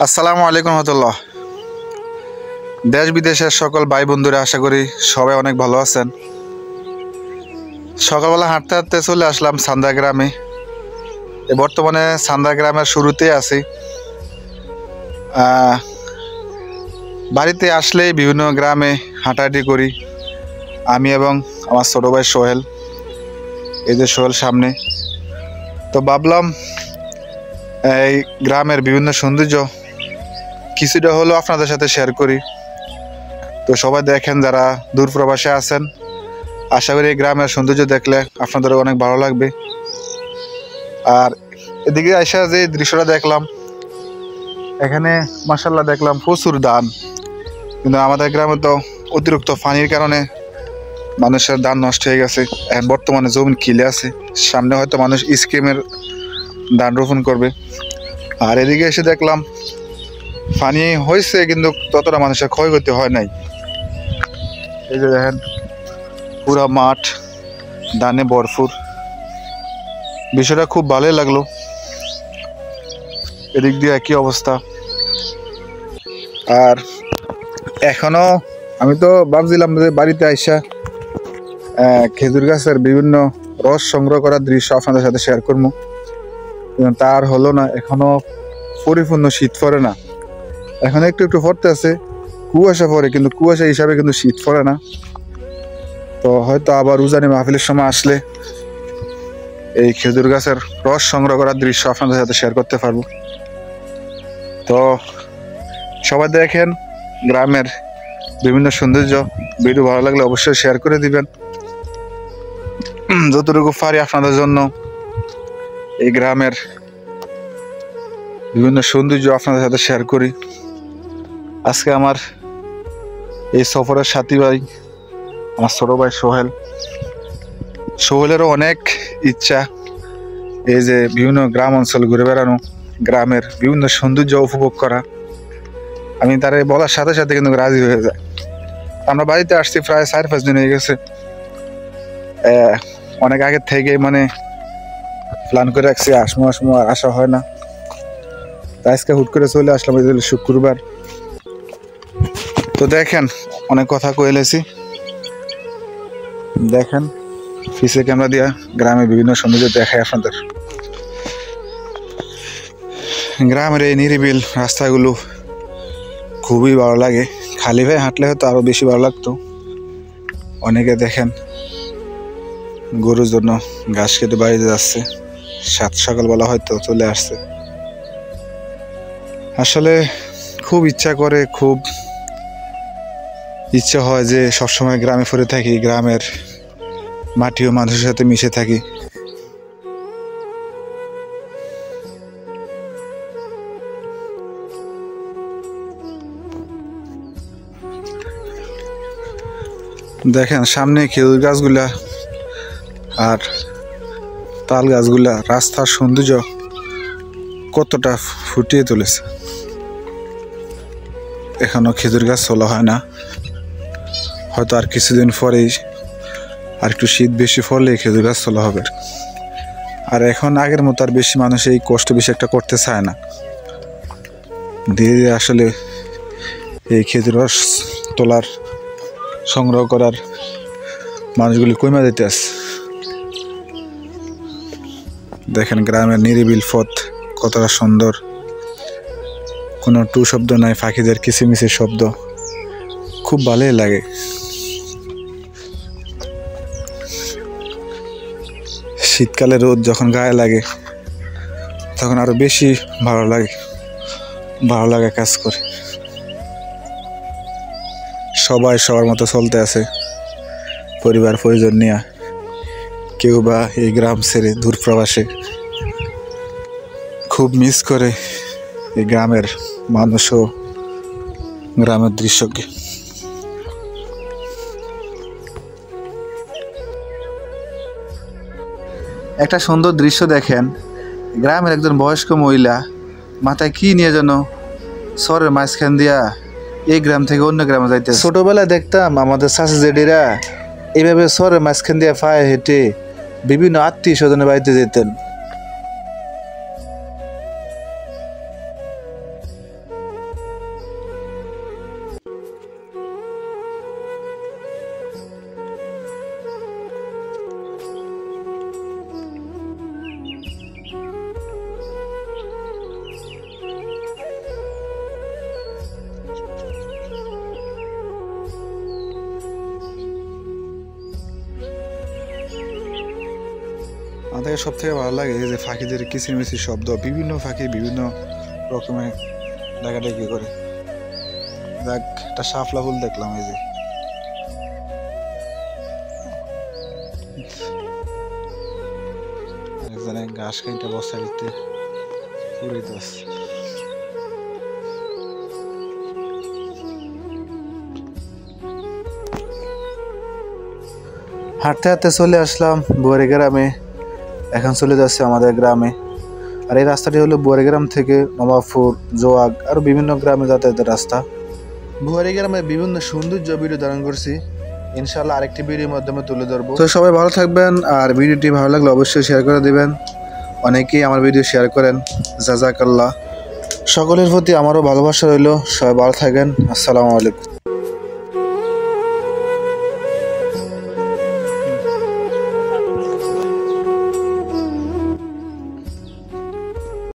আসসালামু আলাইকুম রহমতুল্লাহ। দেশ বিদেশের সকল ভাই বন্ধুরা আশা করি সবাই অনেক ভালো আছেন। সকালবেলা হাঁটতে হাঁটতে চলে আসলাম সান্দা গ্রামে। বর্তমানে সান্দা গ্রামের শুরুতেই আছি। বাড়িতে আসলেই বিভিন্ন গ্রামে হাঁটাহাঁটি করি আমি এবং আমার ছোটো ভাই সোহেল। এই যে সোহেল সামনে। তো ভাবলাম এই গ্রামের বিভিন্ন সৌন্দর্য কিছুটা হলেও আপনাদের সাথে শেয়ার করি। তো সবাই দেখেন, যারা দূর প্রবাসে আছেন, আশা করি এই গ্রামের সৌন্দর্য দেখলে আপনাদের অনেক ভালো লাগবে। আর এদিকে আইসা যে দৃশ্যটা দেখলাম, এখানে মাশাআল্লাহ দেখলাম প্রচুর ধান, কিন্তু আমাদের গ্রামে তো অতিরিক্ত পানির কারণে মানুষের ধান নষ্ট হয়ে গেছে। এখন বর্তমানে জমি কিলে আছে, সামনে হয়তো মানুষ স্কিমের ধান রোপণ করবে। আর এদিকে এসে দেখলাম পানি হয়েছে, কিন্তু ততটা মানুষের ক্ষয়ক্ষতি হয় নাই। এই যে দেখেন পুরা মাঠ ধানে ভরপুর, বিষয়টা খুব ভালোই লাগলো। এদিক দিয়ে একই অবস্থা। আর এখনো আমি তো ভাবছিলাম যে বাড়িতে আইসা খেজুর গাছের বিভিন্ন রস সংগ্রহ করার দৃশ্য আপনাদের সাথে শেয়ার করবো, কিন্তু তার হলো না। এখনো পরিপূর্ণ শীত পড়ে না, এখন একটু একটু পড়তে আছে, কুয়াশা পড়ে, কিন্তু কুয়াশা হিসাবে কিন্তু শীত পড়ে না। তো হয়তো আবার উজানি মাহফিলের সময় আসলে এই খেজুর গাছের রস সংগ্রহ করার দৃশ্য আপনাদের সাথে শেয়ার করতে পারবো। তো সবাই দেখেন গ্রামের বিভিন্ন সৌন্দর্য। ভিডিও ভালো লাগলে অবশ্যই শেয়ার করে দিবেন। যতটুকু পারি আপনাদের জন্য এই গ্রামের বিভিন্ন সৌন্দর্য আপনাদের সাথে শেয়ার করি। আজকে আমার এই সফরের সাথী ভাই আমার ছোট ভাই সোহেলেরও অনেক ইচ্ছা এই যে বিভিন্ন গ্রাম অঞ্চল ঘুরে বেড়ানো, গ্রামের বিভিন্ন সৌন্দর্য উপভোগ করা। আমি তারে বলার সাথে সাথে কিন্তু রাজি হয়ে যায়। আমরা বাড়িতে আসছি প্রায় 4-5 দিন হয়ে গেছে। অনেক আগের থেকে মানে প্ল্যান করে রাখছি, আসমো আর আসা হয় না। আজকে হুট করে চলে আসলাম, শুক্রবার। তো দেখেন অনেক কথা কইলেছি, দেখেন পিছে ক্যামেরা দিয়া গ্রামে বিভিন্ন সৌন্দর্য দেখায় আপনাদের। গ্রামের এই নিরিবিল রাস্তাগুলো খুবই ভালো লাগে। খালি ভাই হাঁটলে হয়তো আরো বেশি ভালো লাগতো। অনেকে দেখেন গরুর জন্য ঘাস কেটে বাড়িতে যাচ্ছে, সকালবেলা হয়তো চলে আসছে। আসলে খুব ইচ্ছা করে, খুব ইচ্ছা হয় যে সবসময় গ্রামে ফিরে থাকি, গ্রামের মাটি ও মানুষের সাথে মিশে থাকি। দেখেন সামনে খেজুর গাছগুলা আর তাল গাছগুলা রাস্তার সৌন্দর্য কতটা ফুটিয়ে তুলেছে। এখনো খেজুর গাছ তোলা হয় না, হয়তো আর কিছুদিন পরেই, আর একটু শীত বেশি পড়লে খেজুর গাছ তোলা হবে। আর এখন আগের মতো আর বেশি মানুষ এই কষ্ট বেশি একটা করতে চায় না। ধীরে ধীরে আসলে এই খেজুর রস তোলার সংগ্রহ করার মানুষগুলি কমে যেতে আসে। দেখেন গ্রামের নিরিবিল পথ কতটা সুন্দর, কোনো টু শব্দ নাই, পাখিদের কিচিমিচির শব্দ, খুব ভালোই লাগে। শীতকালে রোদ যখন গায়ে লাগে তখন আরো বেশি ভালো লাগে কাজ করে। সবাই সবার মতো চলতে আছে, পরিবার পরিজন নিয়ে। কেউ বা এই গ্রাম ছেড়ে দূর প্রবাসে, খুব মিস করে এই গ্রামের মানুষ ও গ্রামের দৃশ্যকে। একটা সুন্দর দৃশ্য দেখেন, গ্রামের একজন বয়স্ক মহিলা মাথায় কি নিয়ে যেন শহরের মাঝখান দিয়া এই গ্রাম থেকে অন্য গ্রামে যাইতে। ছোটবেলায় দেখতাম আমাদের চাচা জেডিরা এইভাবে শহরের মাঝখান দিয়া পায়ে হেঁটে বিভিন্ন আত্মীয় স্বজনের বাড়িতে যেতেন। আমাদের সব থেকে ভালো লাগে এই যে পাখিদের কিচিরমিচির শব্দ, বিভিন্ন পাখি বিভিন্ন রকমের ডাকাডাকি করে। দেখ একটা শাপলা ফুল দেখলাম, এই যে একজনে ঘাস খাইতে বসা দিতে পুরিতেছে। হাঁটতে হাঁটতে চলে আসলাম বুয়ারি গ্রামে। এখন চলে যাচ্ছে আমাদের গ্রামে। আর এই রাস্তাটি হলো বুয়ারি গ্রাম থেকে নবাবপুর, জোয়াগ আর বিভিন্ন গ্রামে যাতায়াতের রাস্তা। বুয়ারি গ্রামে বিভিন্ন সৌন্দর্য ভিডিও ধারণ করছি, ইনশাআল্লাহ আরেকটি ভিডিওর মাধ্যমে তুলে ধরবো। তো সবাই ভালো থাকবেন, আর ভিডিওটি ভালো লাগলে অবশ্যই শেয়ার করে দিবেন। অনেকেই আমার ভিডিও শেয়ার করেন, জাযাকাল্লাহ। সকলের প্রতি আমারও ভালোবাসা রইল। সবাই ভালো থাকেন। আসসালামু আলাইকুম।